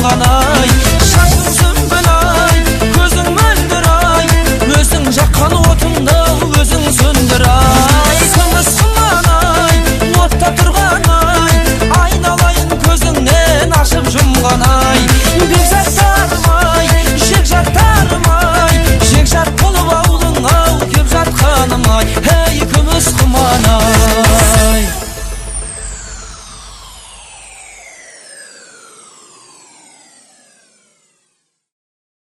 жұмған ай. Шашың сүмбіл ай, көзің мөлдір ай, өзің жаққан отыңды өзің сөндір ай. Күміс құман ай, отта тұрған ай, айналайын көзіңнен ашып жұмған ай.